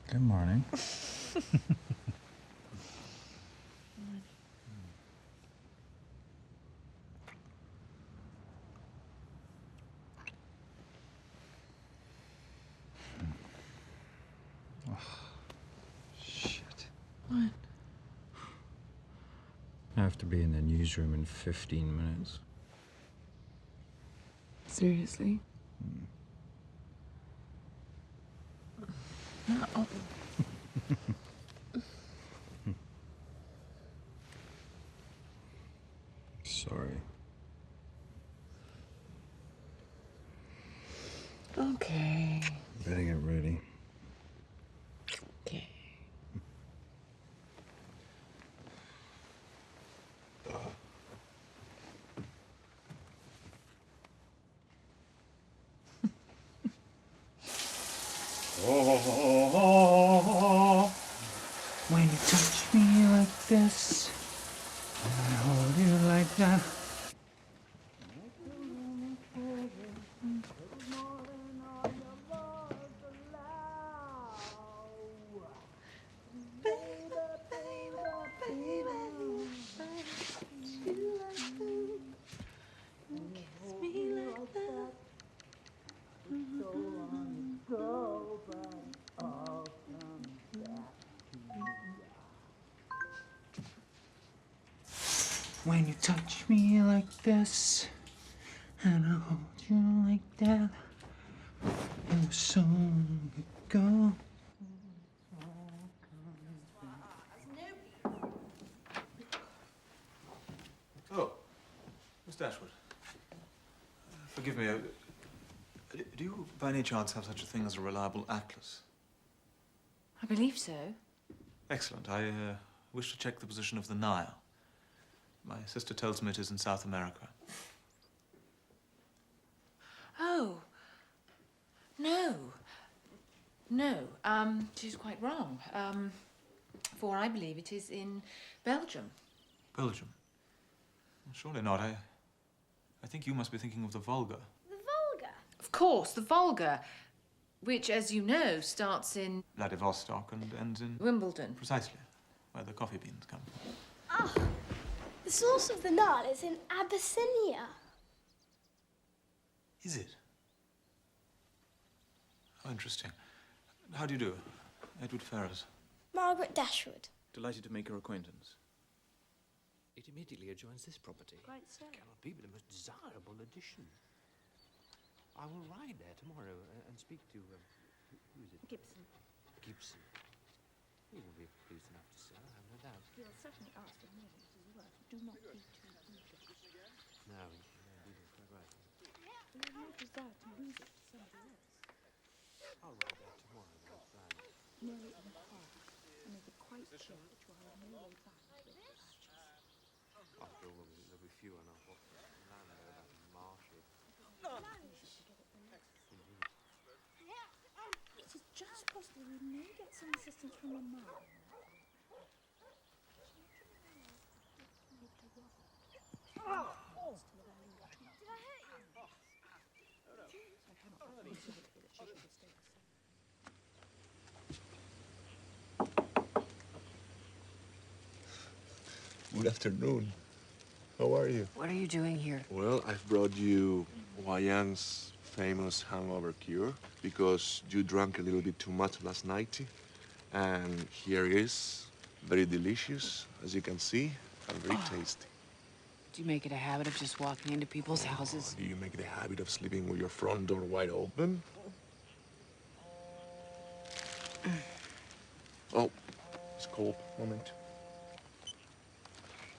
Good morning. Shit. What? I have to be in the newsroom in 15 minutes. Seriously? No. Sorry. Okay. Better get ready. Okay. When you touch me like this, and I hold you like that. When you touch me like this, and I hold you like that, it was so long ago. Oh, Miss Dashwood. Forgive me, do you by any chance have such a thing as a reliable atlas? I believe so. Excellent. I wish to check the position of the Nile. My sister tells me it is in South America. Oh. No. No. She's quite wrong. For I believe it is in Belgium. Belgium? Surely not. I think you must be thinking of the Volga. The Volga? Of course, the Volga, which, as you know, starts in Vladivostok and ends in... Wimbledon. Precisely, where the coffee beans come from. Ah, the source of the Nile is in Abyssinia. Is it? How interesting. How do you do? Edward Ferrars. Margaret Dashwood. Delighted to make your acquaintance. It immediately adjoins this property. Quite so. Cannot be the most desirable addition. I will ride there tomorrow and speak to, who is it? Gibson. Gibson. He will be pleased enough to sell, I have no doubt. He'll certainly ask for more than his worth. Do not be too eager. No, indeed, you're quite right. We have no desire to lose it to somebody else. I'll ride there tomorrow, that's grand. Know it in heart, and make it quite clear that you are in no way bound to its purchase. After all, there'll be few enough of land there that marshy. It is just possible we may get some assistance from a man. Did I hurt you? I cannot possibly that she should have stayed the same. Good afternoon. How are you? What are you doing here? Well, I've brought you Wayang's famous hangover cure because you drank a little bit too much last night. And here it is. Very delicious, as you can see, and very tasty. Do you make it a habit of just walking into people's houses? Do you make the habit of sleeping with your front door wide open? Oh, it's cold. Moment.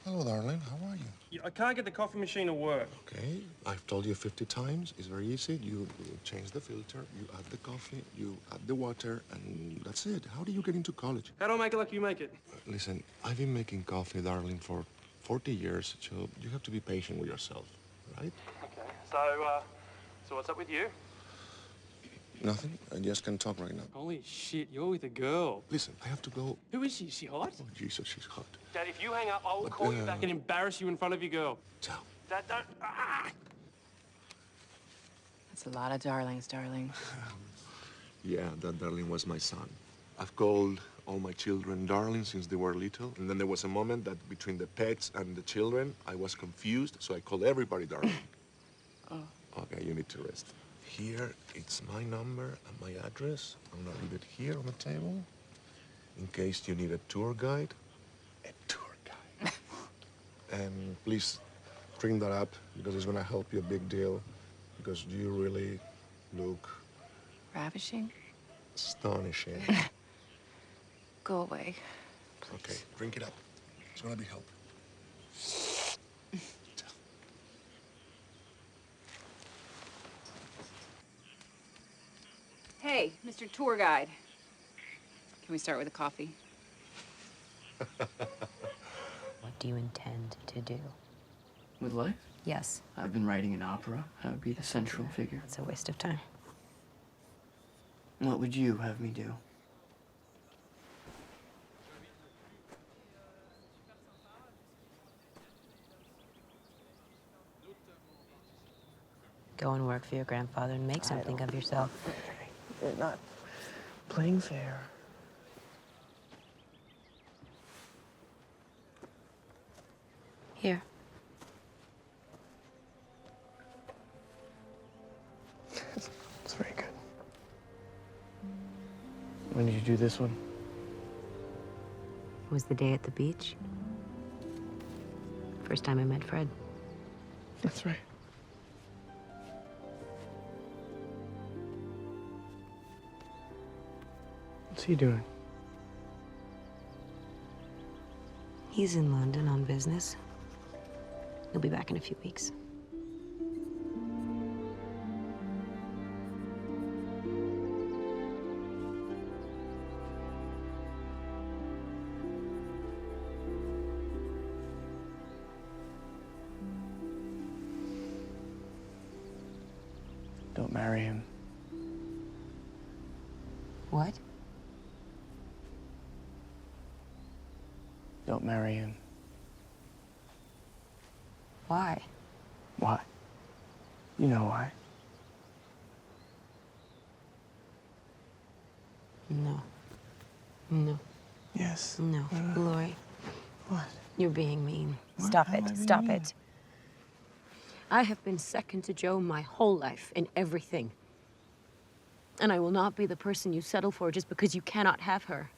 Hello, darling. How are you? I can't get the coffee machine to work. Okay, I've told you 50 times. It's very easy. You change the filter, you add the coffee, you add the water, and that's it. How do you get into college? How do I make it like you make it? Listen, I've been making coffee, darling, for 40 years, so you have to be patient with yourself, right? Okay. So what's up with you? Nothing. I just can't talk right now. Holy shit, you're with a girl. Listen, I have to go. Who is she? Is she hot? Oh, Jesus, she's hot. Dad, if you hang up, I will But, call you back and embarrass you in front of your girl. Ciao. Dad, don't. Ah! That's a lot of darlings, darling. Yeah, that darling was my son. I've called all my children darling since they were little. And then there was a moment that between the pets and the children, I was confused, so I called everybody darling. Oh. Okay, you need to rest. Here, it's my number and my address. I'm gonna leave it here on the table. In case you need a tour guide. A tour guide. And please bring that up because it's gonna help you a big deal. Because you really look Ravishing? astonishing. Go away. Okay, drink it up. It's gonna be help. Hey, Mr. Tour Guide. Can we start with a coffee? What do you intend to do? With life? Yes. I've been writing an opera. I would be the central figure. It's a waste of time. What would you have me do? Go and work for your grandfather and make something of yourself. They're not playing fair. Here. It's very good. When did you do this one? It was the day at the beach. First time I met Fred. That's right. What's he doing? He's in London on business. He'll be back in a few weeks. Don't marry him. What? Don't marry him. Why? Why? You know why. No. No. Yes. No. Lori, What? you're being mean. What? Stop How am I it. being Stop mean? it. I have been second to Joe my whole life in everything. And I will not be the person you settle for just because you cannot have her.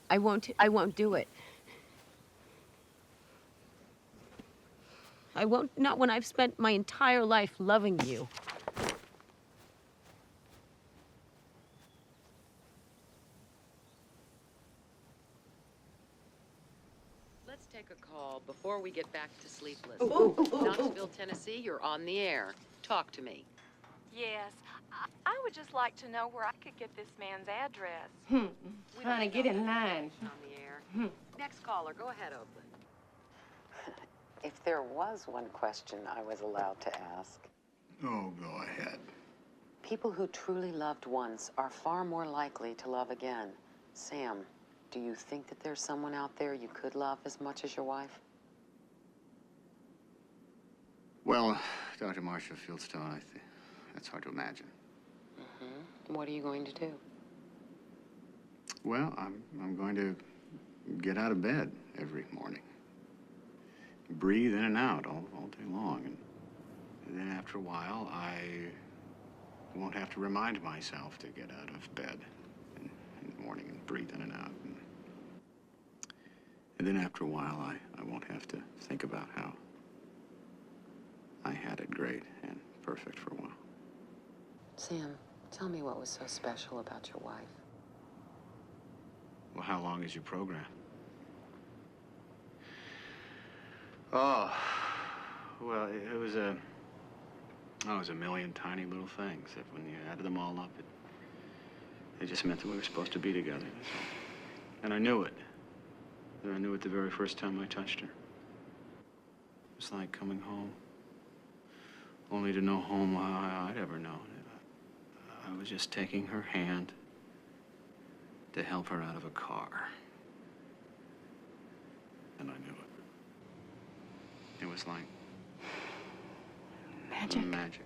I won't do it. I won't, not when I've spent my entire life loving you. Let's take a call before we get back to Sleepless. Knoxville, Tennessee, you're on the air. Talk to me. Yes, I would just like to know where I could get this man's address. Trying to get in line. On the air. Next caller, go ahead, Oakland. If there was one question I was allowed to ask. Oh, go ahead. People who truly loved once are far more likely to love again. Sam, do you think that there's someone out there you could love as much as your wife? Well, Dr. Marcia Fieldstone, that's hard to imagine. What are you going to do? Well, I'm going to get out of bed every morning. Breathe in and out all day long. And then after a while, I won't have to remind myself to get out of bed in the morning and breathe in and out. And then after a while, I won't have to think about how I had it great and perfect for a while. Sam, tell me what was so special about your wife. Well, how long is your program? Oh, well, it was a million tiny little things. That when you added them all up, it just meant that we were supposed to be together. That's all. And I knew it. And I knew it the very first time I touched her. It was like coming home, only to know home I'd ever known. I was just taking her hand to help her out of a car. And I knew it. It was like Magic. Magic.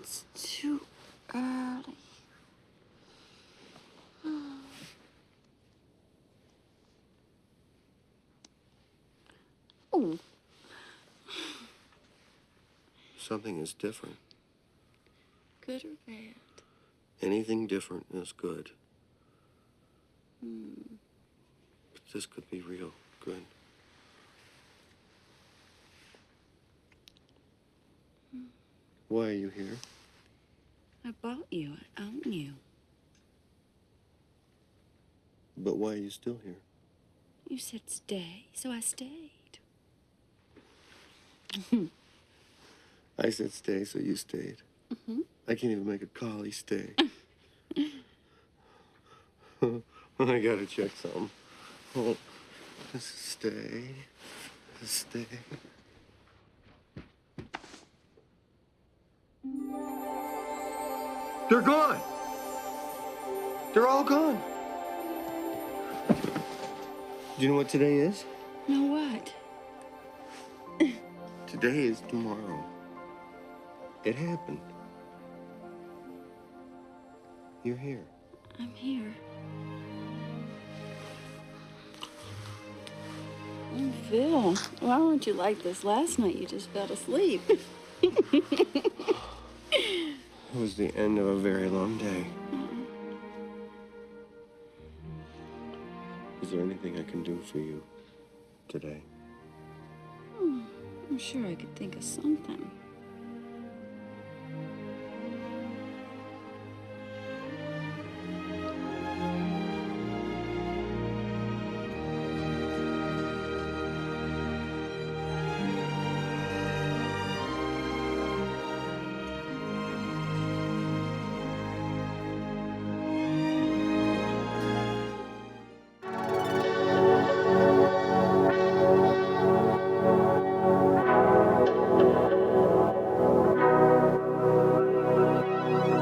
It's too early. No. Something is different. Good or bad? Anything different is good. But this could be real good. Why are you here? I bought you. I own you. But why are you still here? You said stay, so I stayed. I said stay, so you stayed. I can't even make a collie stay. I gotta check something. Oh, stay. Stay. They're gone! They're all gone! Do you know what today is? No, what? Today is tomorrow. It happened. You're here. I'm here. Oh, Phil, why weren't you like this last night? You just fell asleep. It was the end of a very long day. Is there anything I can do for you today? I'm sure I could think of something.